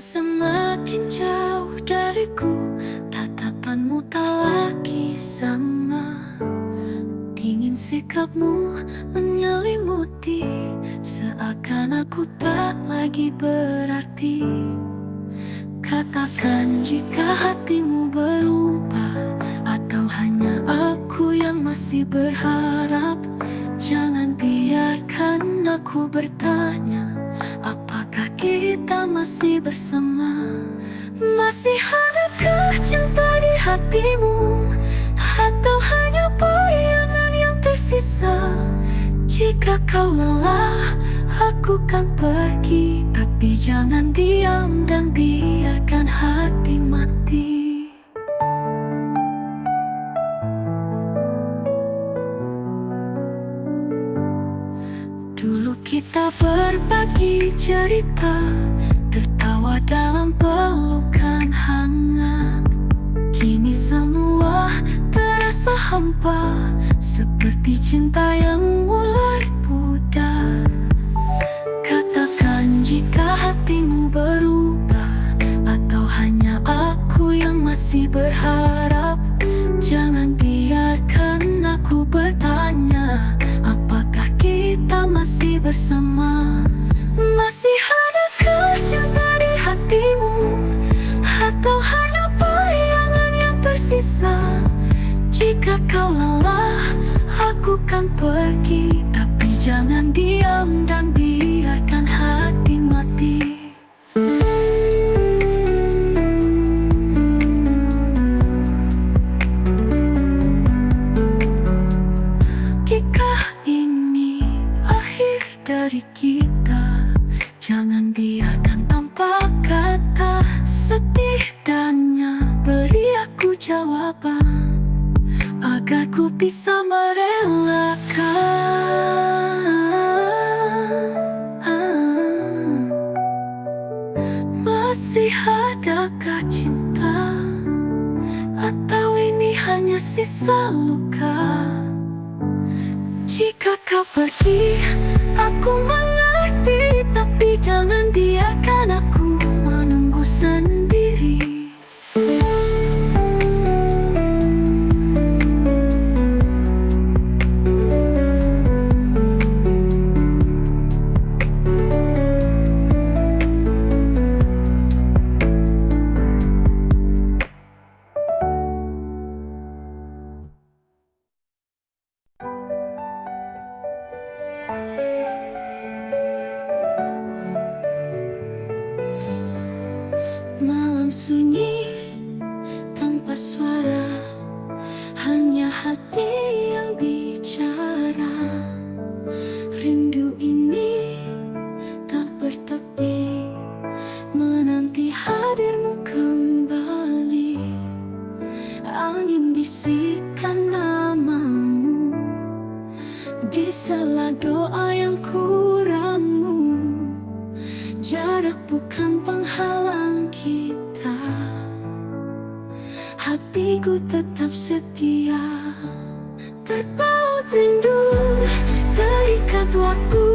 semakin jauh dariku, tatapanmu tak lagi sama. Dingin sikapmu menyelimuti, seakan aku tak lagi berarti. Katakan jika hatimu berubah, atau hanya aku yang masih berharap. Jangan biarkan aku bertanya, apakah kita masih bersama? Masih adakah cinta di hatimu, atau hanya bayangan yang tersisa? Jika kau lelah, aku kan pergi, tapi jangan diam dan biarkan hati mati. Dulu kita berbagi cerita, tertawa dalam pelukan hangat. Kini semua terasa hampa, seperti cinta yang mulai pudar. Katakan jika hatimu berubah, atau hanya aku yang masih berharap. Jangan biarkan aku bertanya, apakah kita masih bersama? Masih adakah cinta di hatimu, atau hanya bayangan yang tersisa? Jika kau lelah, aku kan pergi, tapi jangan diam dan biarkan hati mati. Jika ini akhir dari kita, jangan biarkan tanpa kata. Setidaknya beri aku jawaban, agar ku bisa merelakan. Masih adakah cinta, atau ini hanya sisa luka? Jika kau pergi, aku mengerti, tapi jangan biarkan aku menunggu sendiri. Malam sunyi tanpa suara, hanya hati yang bicara. Rindu ini tak bertepi, menanti hadirmu kembali. Angin bisikan namamu di sela doa yang kuramu. Jarak bukan penghalang kita, hatiku tetap setia. Terpaut rindu, terikat waktu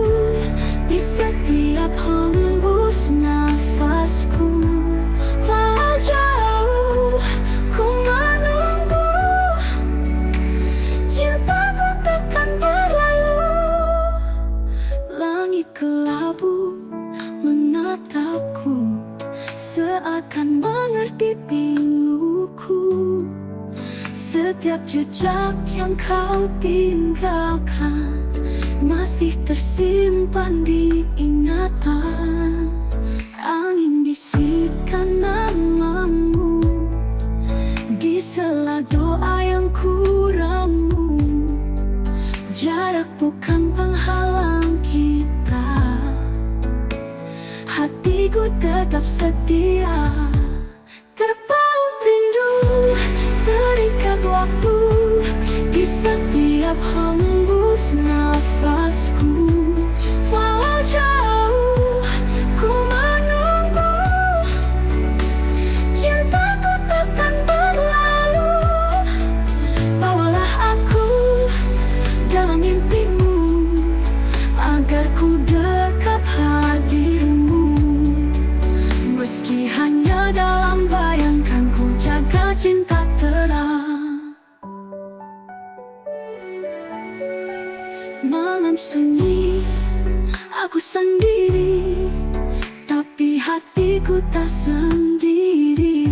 di setiap hembus nafasku. Walau jauh ku menunggu, cintaku takkan berlalu. Langit kelabu menatapku, seakan mengerti piluku. Setiap jejak yang kau tinggalkan masih tersimpan di ingatan. Angin bisikan namamu di sela doa yang kuramu. Jarak bukan penghalang kita, hatiku tetap setia. Terpaut rindu, terikat waktu di setiap hembus nafasku. Walau jauh ku menunggu, cintaku takkan berlalu. Bawalah aku dalam mimpimu, agar ku dekat hadirmu. Meski Malam sunyi, aku sendiri, tapi hatiku tak sendiri.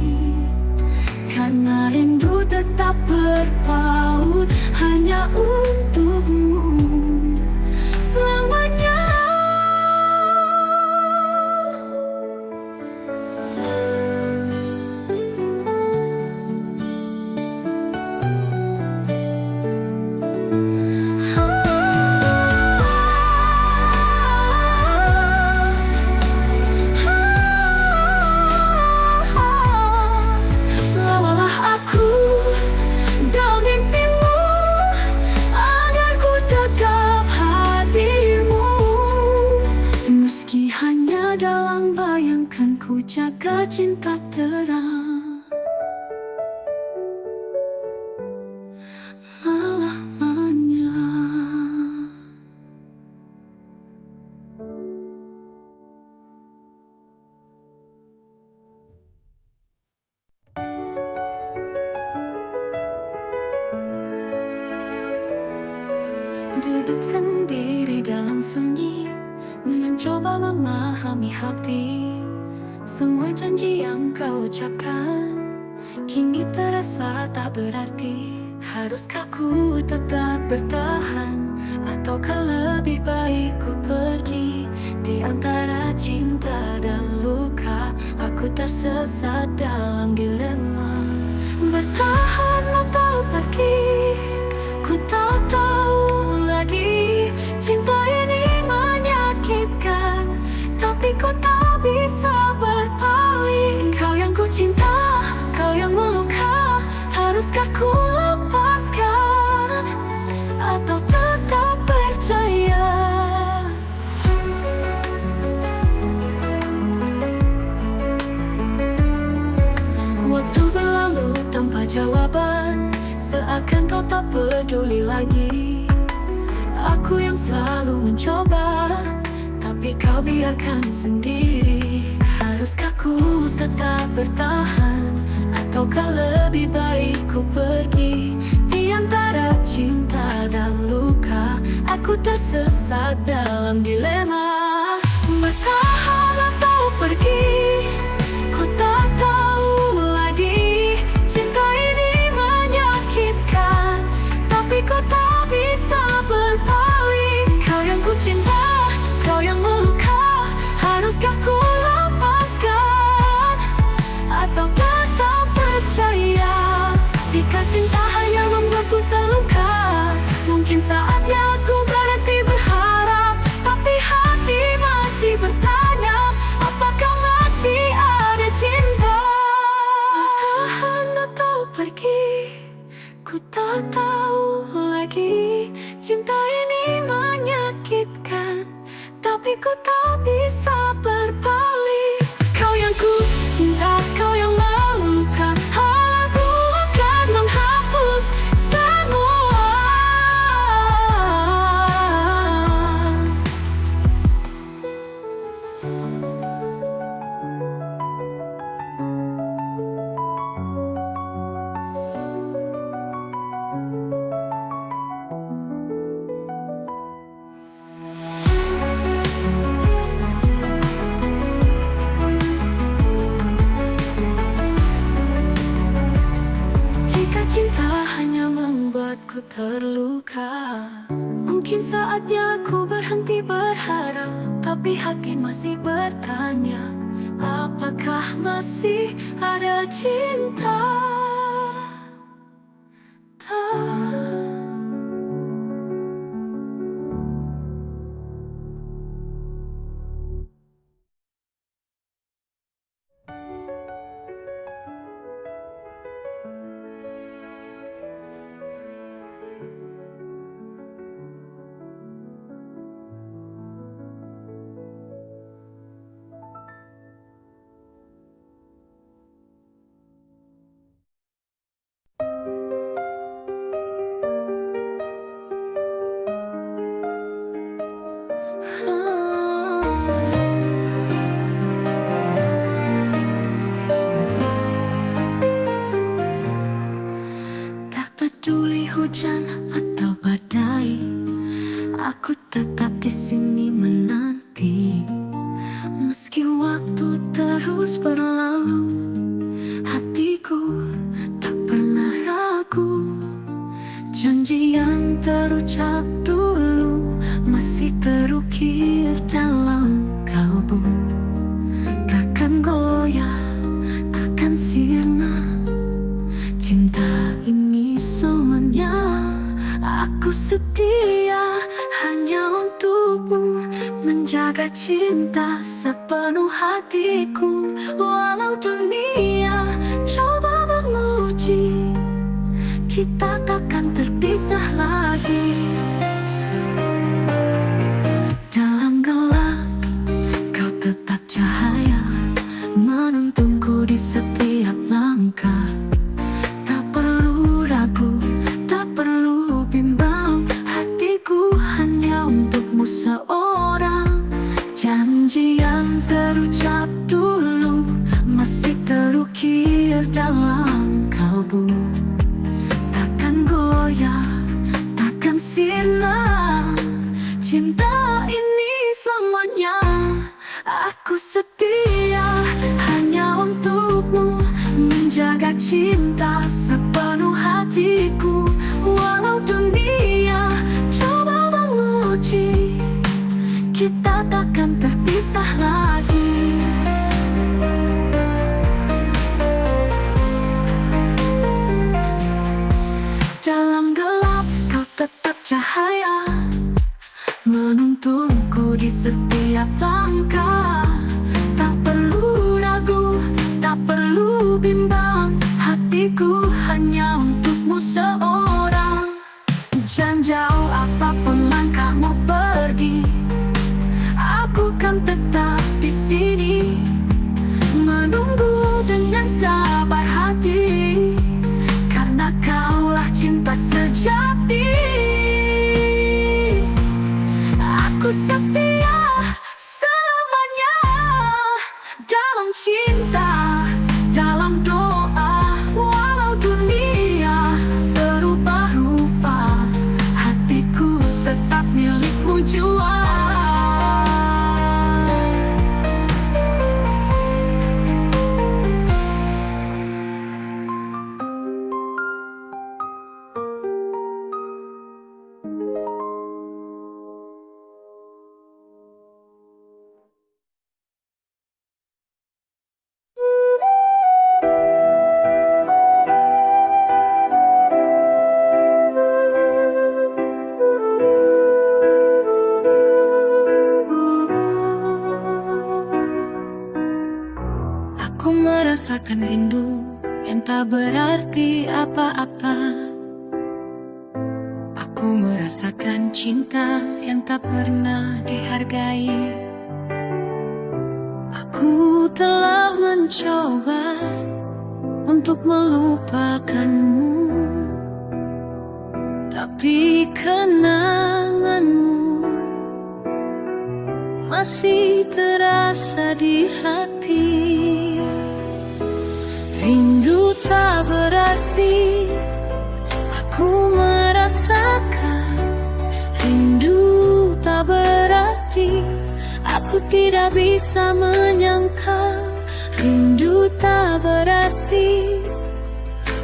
Karena rindu tetap berpaut hanya untukmu selamanya. Lawalah aku dalam mimpimu, agar ku tetap hadirmu. Meski hanya dalam bayangkanku, jaga cinta terang selamanya. Duduk sendiri dalam sunyi, mencoba memahami hati. Semua janji yang kau ucapkan kini terasa tak berarti. Haruskah ku tetap bertahan, ataukah lebih baik ku pergi? Di antara cinta dan luka, aku tersesat dalam dilema. Bertahan atau pergi, ku tak tahu lagi. Cinta ini menyakitkan, tapi ku tak bisa berpaling. Kau yang ku cinta, kau yang meluka. Haruskah ku lepaskan, atau tetap percaya? Waktu berlalu tanpa jawaban, seakan kau tak peduli lagi. Aku yang selalu mencoba, tapi kau biarkan sendiri. Haruskah ku tetap bertahan, ataukah lebih baik ku pergi? Di antara cinta dan luka, aku tersesat dalam dilema. Bertahan atau pergi, ku tak tahu lagi. Cinta ini menyakitkan, tapi ku tak bisa berpaling. Kau yang ku cinta, kau yang meluka. Haruskah ku lepaskan, atau tetap percaya? Jika cinta hanya membuatku terluka, mungkin saatnya aku berhenti berharap. Tapi hati masih bertanya, apakah masih ada cinta? Bertahan atau pergi, ku tak tahu lagi. Cinta ini menyakitkan, tapi ku tak bisa berpaling. Kau yang ku cinta, kau yang meluka. Aku akan menghapus semua. Jika cinta hanya membuatku terluka, mungkin saatnya aku berhenti berharap. Tapi hati masih bertanya, apakah masih ada cinta? yang terucap dulu masih terukir dalam kalbu. Takkan goyah, takkan sirna. Cinta ini semuanya. Aku setia hanya untukmu, menjaga cinta sepenuh hatiku. Walau dunia coba menguji, kita takkan terpisah lagi. Dalam gelap, kau tetap cahaya, menuntunku di setiap langkah. Tak perlu ragu, tak perlu bimbang, hatiku hanya untukmu seorang. Janji yang terucap dulu masih terukir dalam kalbu. Takkan goyah, takkan sirna. Cinta ini selamanya. Aku setia hanya untukmu, menjaga cinta sepenuh hatiku. Walau dunia coba menguji, kita takkan terpisah lagi. Dalam gelap kau tetap cahaya, menuntunku di setiap langkah. Tak perlu ragu, tak perlu bimbang, hatiku hanya untukmu seorang. Jangan jauh apapun langkahmu pergi, aku kan tetap di sini, menunggu dengan sabar hati, karena kaulah cinta sejati. Aku setia selamanya dalam cinta, dalam doa. Walau dunia berubah rupa, hatiku tetap milikmu jua. Aku merasakan rindu yang tak berarti apa-apa. Aku merasakan cinta yang tak pernah dihargai. Aku telah mencoba untuk melupakanmu, tapi kenanganmu masih terasa di hati. Rindu tak berarti, aku merasakan. Rindu tak berarti, aku tidak bisa menyangkal. Rindu tak berarti,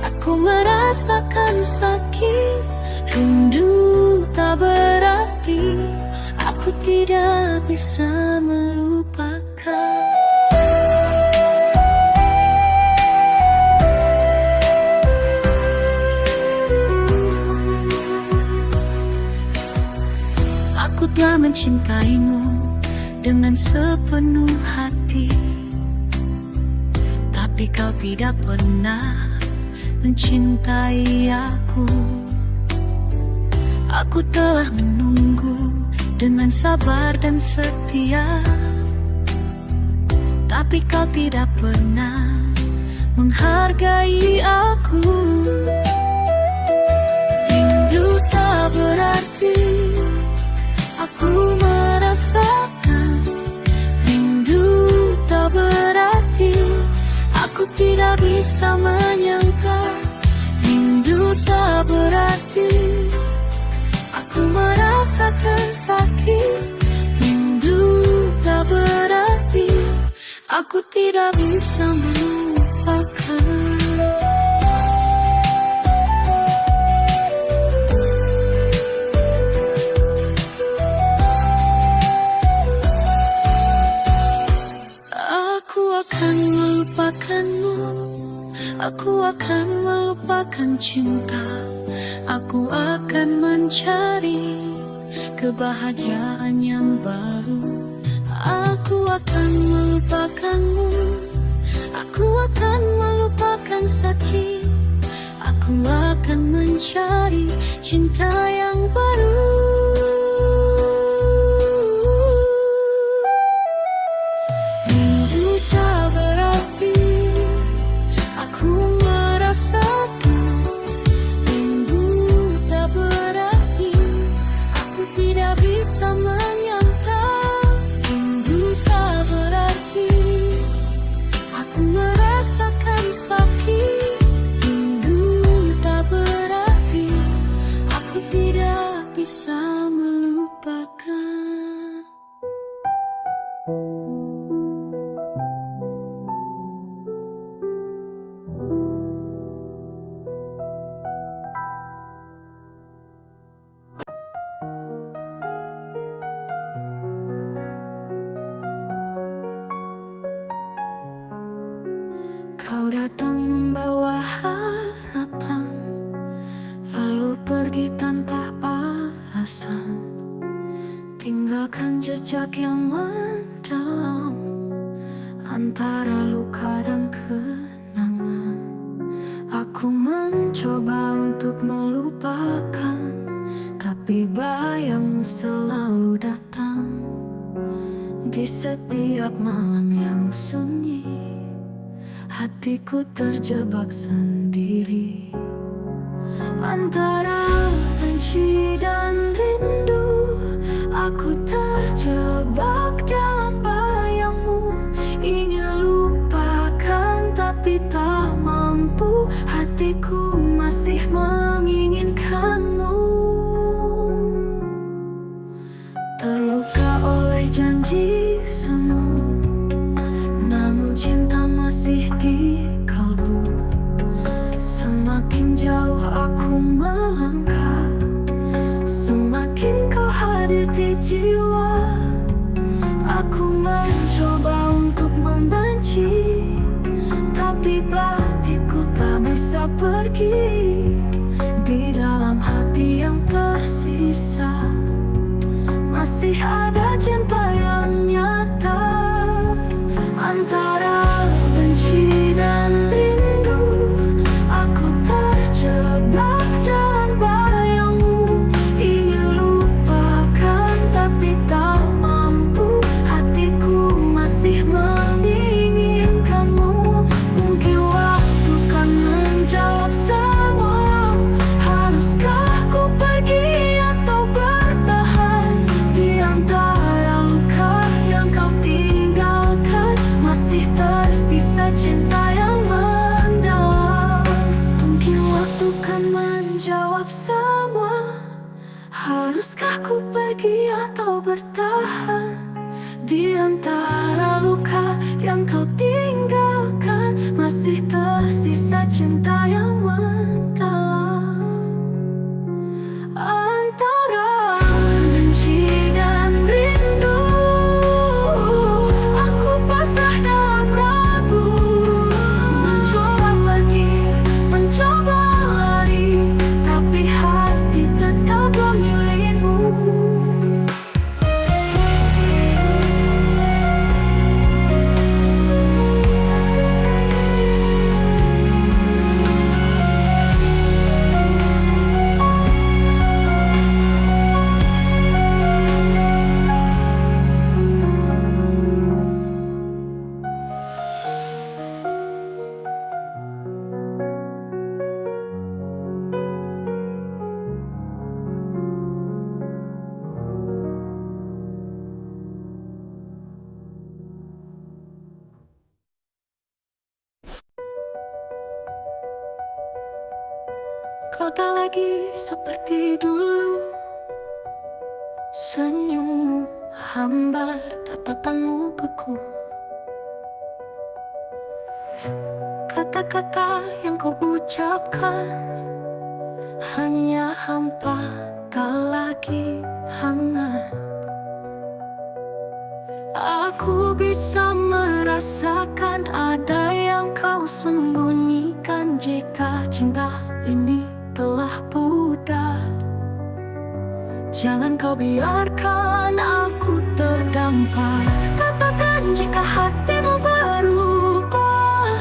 aku merasakan sakit. Rindu tak berarti, aku tidak bisa melupakan. Aku telah mencintaimu dengan sepenuh hati, tapi kau tidak pernah mencintai aku. Aku telah menunggu dengan sabar dan setia, tapi kau tidak pernah menghargai aku. Rindu tak berarti, aku merasakan. Rindu tak berarti, aku tidak bisa menyangka. Rindu tak berarti, aku merasakan sakit. Rindu tak berarti, aku tidak bisa melupakan. Aku akan melupakan cinta, aku akan mencari kebahagiaan yang baru. Aku akan melupakanmu, aku akan melupakan sakit. Aku akan mencari cinta yang baru. Rindu tak berarti aku merasakan. Rindu tak berarti aku tidak bisa menyangka. Rindu tak berarti aku merasakan sakit. Rindu tak berarti aku tidak bisa melupakan. Kau datang membawa harapan, lalu pergi tanpa alasan, tinggalkan jejak yang mendalam antara luka dan kenangan. Aku mencoba untuk melupakan, tapi bayangmu selalu datang di setiap malam yang sunyi. Hatiku terjebak sendiri antara benci dan rindu. Aku terjebak dalam bayangmu, ingin lupakan tapi tak mampu. Hatiku masih menginginkanmu, terluka oleh janji semu, namun cinta masih di kalbu. Semakin jauh aku melangkah, semakin kau hadir di jiwa. Aku mencoba untuk membenci, tapi batinku tak bisa pergi. Di dalam hati yang tersisa masih ada cinta yang nyata. Antara benci dan rindu, aku terjebak dalam bayangmu, ingin lupakan tapi tak mampu. Hatiku masih menginginkanmu. Mungkin waktu kan menjawab semua. Haruskah ku pergi atau bertahan di antara luka yang kau tinggalkan? Masih tersisa cinta yang mendalam. Mungkin waktu kan menjawab semua. Haruskah ku pergi atau bertahan di antara luka yang kau tinggalkan? Masih tersisa cinta yang mendalam. Antara benci dan rindu, aku pasrah dalam ragu. Mencoba pergi, mencoba lari, tapi hati tetap memilihmu. Kau tak lagi seperti dulu, senyummu hambar, tatapanmu beku. Kata-kata yang kau ucapkan hanya hampa, tak lagi hangat. Aku bisa merasakan merasakan ada yang kau sembunyikan. Jika cinta ini telah pudar, jangan kau biarkan aku terdampar. Katakan jika hatimu berubah,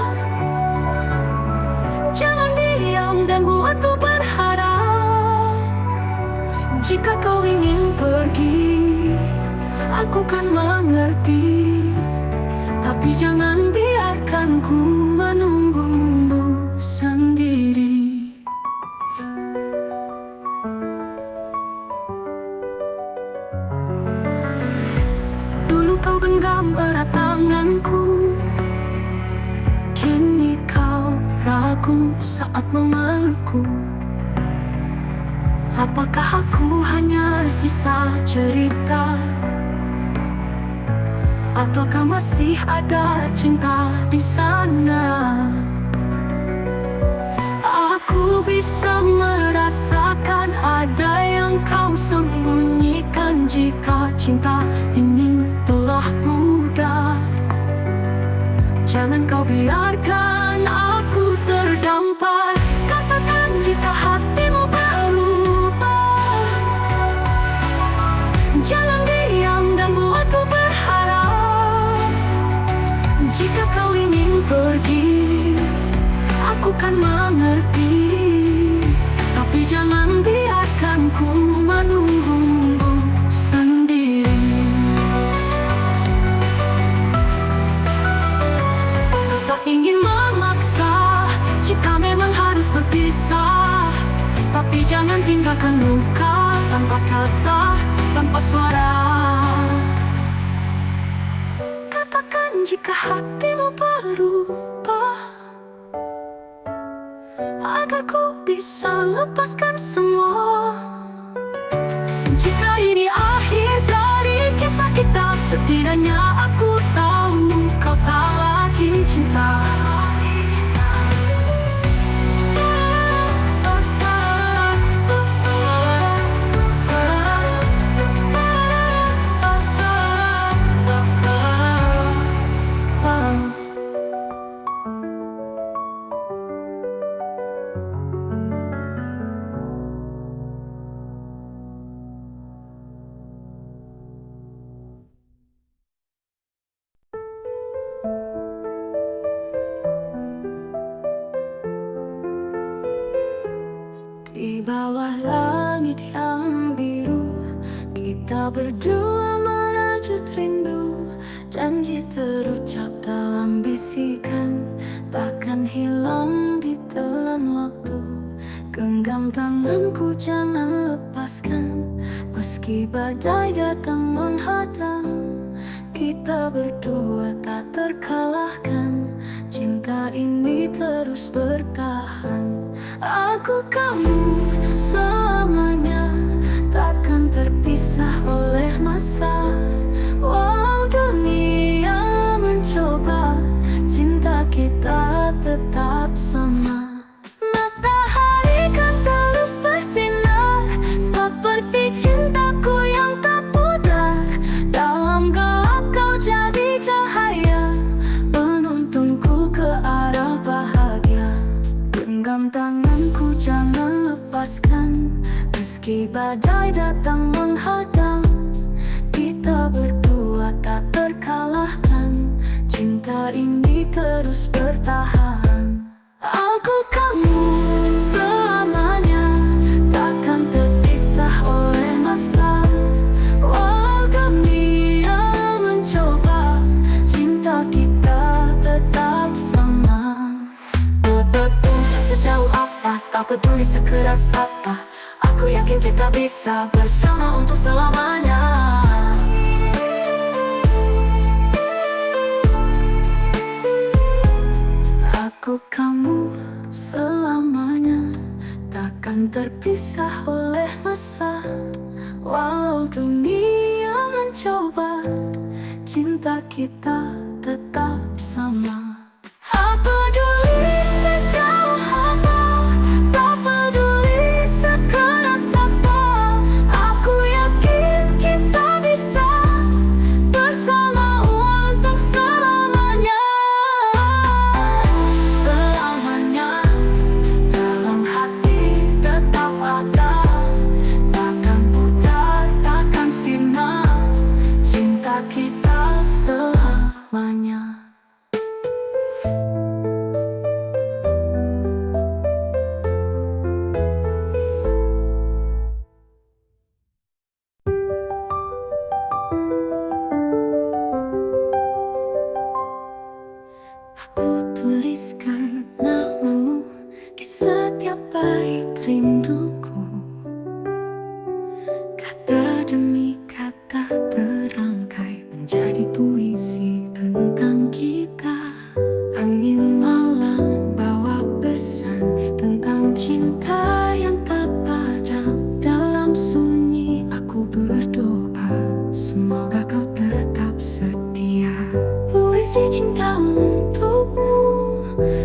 jangan diam dan buatku berharap. Jika kau ingin pergi, aku kan mengerti, tapi jangan biarkan ku menunggumu sendiri. Dulu kau genggam erat tanganku, kini kau ragu saat memelukku. Apakah aku hanya sisa cerita, ataukah masih ada cinta di sana? Aku bisa merasakan ada yang kau sembunyikan. Jika cinta ini telah pudar, jangan kau biarkan aku terdampar. Katakan jika hatimu berubah, jangan diam dan buatku berharap. Jika kau ingin pergi, aku kan mengerti, tapi jangan biarkan ku menunggumu sendiri. Tak ingin memaksa jika memang harus berpisah, tapi jangan tinggalkan luka tanpa kata, tanpa suara. Katakan jika hatimu berubah, agar ku bisa lepaskan semua. Jika ini akhir dari kisah kita, setidaknya aku tahu kau tak lagi cinta. Di bawah langit yang biru, kita berdua merajut rindu. Janji terucap dalam bisikan, takkan hilang ditelan waktu. Genggam tanganku jangan lepaskan, meski badai datang menghadang. Kita berdua tak terkalahkan, cinta ini terus bertahan. Aku kamu selamanya, takkan terpisah oleh masa. Walau dunia mencoba, cinta kita tetap sama. Matahari kan terus bersinar, seperti cintaku yang tak pudar. Dalam gelap kau jadi cahaya, penuntunku ke arah bahagia. Genggam tanganku jangan lepaskan, meski badai datang menghadang. Kita berdua tak terkalahkan, cinta ini terus bertahan. Aku kamu selamanya, takkan terpisah oleh masa. Walau dunia mencoba, cinta kita tetap sama. Sejauh apa, tak peduli sekeras apa, aku yakin kita bisa bersama untuk selamanya. Aku kamu selamanya, takkan terpisah oleh masa. Walau dunia mencoba, cinta kita tetap sama. Tak peduli sejauh apa, tak peduli sekeras apa, aku yakin kita bisa bersama untuk selamanya. Kata demi kata terangkai menjadi puisi tentang kita. Angin malam bawa pesan tentang cinta yang tak padam. Dalam sunyi aku berdoa, semoga kau tetap setia. Puisi cinta untukmu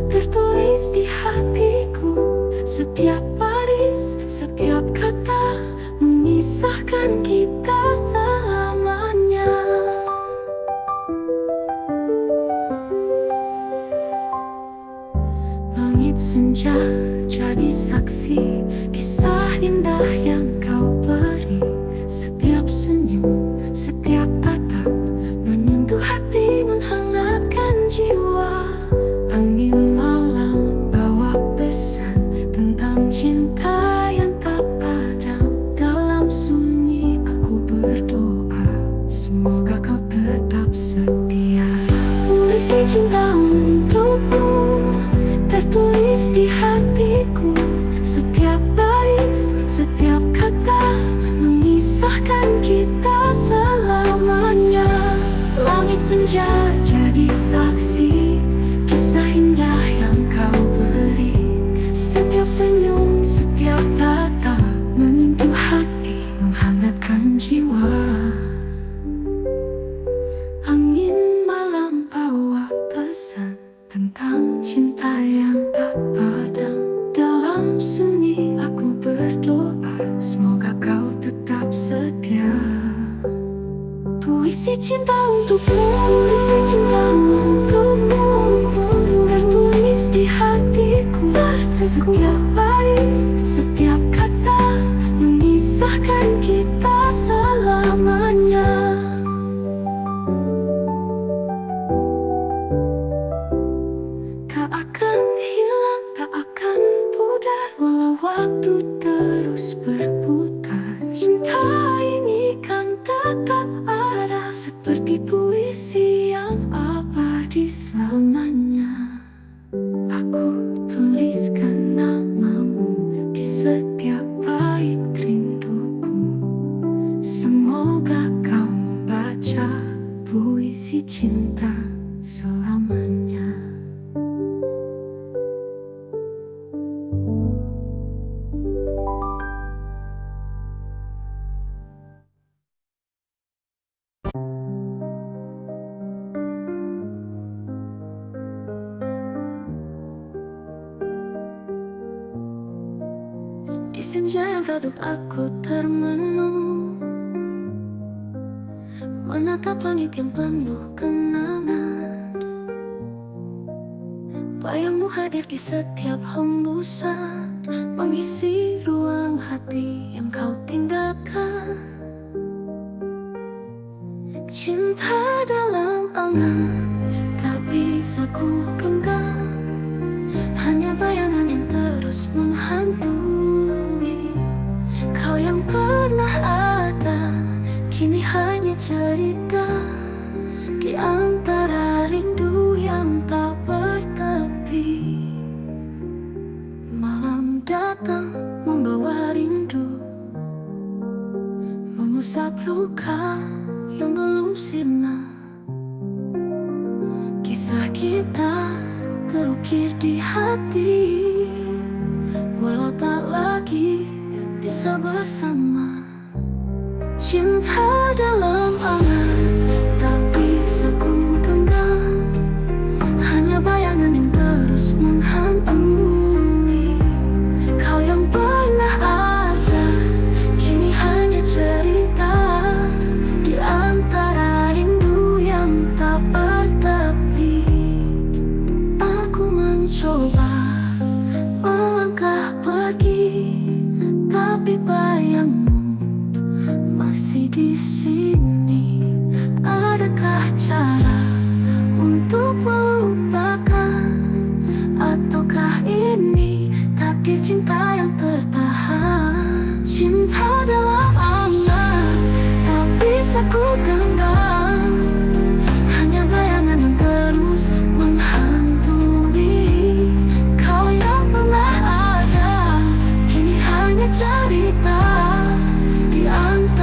tertulis di hatiku. Setiap baris, setiap kata memisahkan kita selamanya. Langit senja jadi saksi kisah indah yang kau beri. Setiap senyum, setiap tatap menyentuh hati, menghangatkan jiwa. Angin malam bawa pesan tentang cinta yang tak padam. Dalam sunyi aku berdoa, semoga kau tetap setia. Puisi cinta untukmu tertulis di hatiku. Setiap baris, setiap kata memisahkan kita selamanya. Langit senja jadi saksi kisah indah yang kau beri. Setiap senyum, setiap kata menyentuh hati, menghangatkan jiwa. Angin malam bawa pesan tentang cinta yang tak padam. Dalam sunyi aku berdoa, semoga kau tetap setia. Puisi cinta untukmu, puisi cinta untukmu tertulis di hatiku. Setiap baris, setiap kata memisahkan kita selamanya. Tak akan hilang, tak akan pudar walau waktu terus berputar. Cinta ini kan tetap ada seperti puisi yang abadi selamanya. Aku tuliskan namamu di setiap bait rinduku. Semoga kau membaca puisi cinta selamanya. Di senja yang redup aku termenung, menatap langit yang penuh kenangan. Bayangmu hadir di setiap hembusan, mengisi ruang hati yang kau tinggalkan. Cinta dalam angan tak bisa ku genggam, hanya bayangan yang terus menghantui. Kau yang pernah ada, kini hanya cerita di antara rindu yang tak bertepi. Malam datang membawa rindu, mengusap luka yang belum sirna. Kisah kita terukir di hati, walau tak lagi bisa bersama. Cinta dalam angan tak bisa ku genggam, hanya bayangan yang terus menghantui. Kau yang pernah ada, kini hanya cerita di antara rindu yang tak bertepi. Aku mencoba melangkah pergi, tapi bayangmu masih di sini. Adakah cara untuk melupakan, ataukah ini takdir cinta yang tertahan? Cinta dalam angan tak bisa ku genggam, hanya bayangan yang terus menghantui. Kau yang pernah ada, kini hanya cerita di antara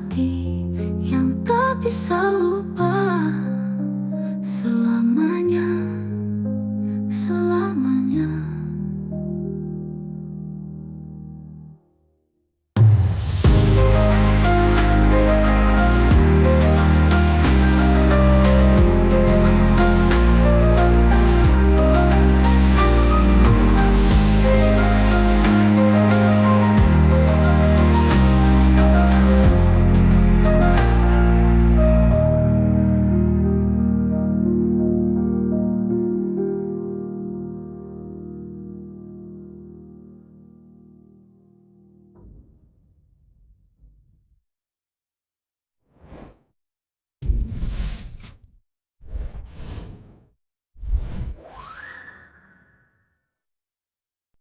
hati yang tak bisa lupa.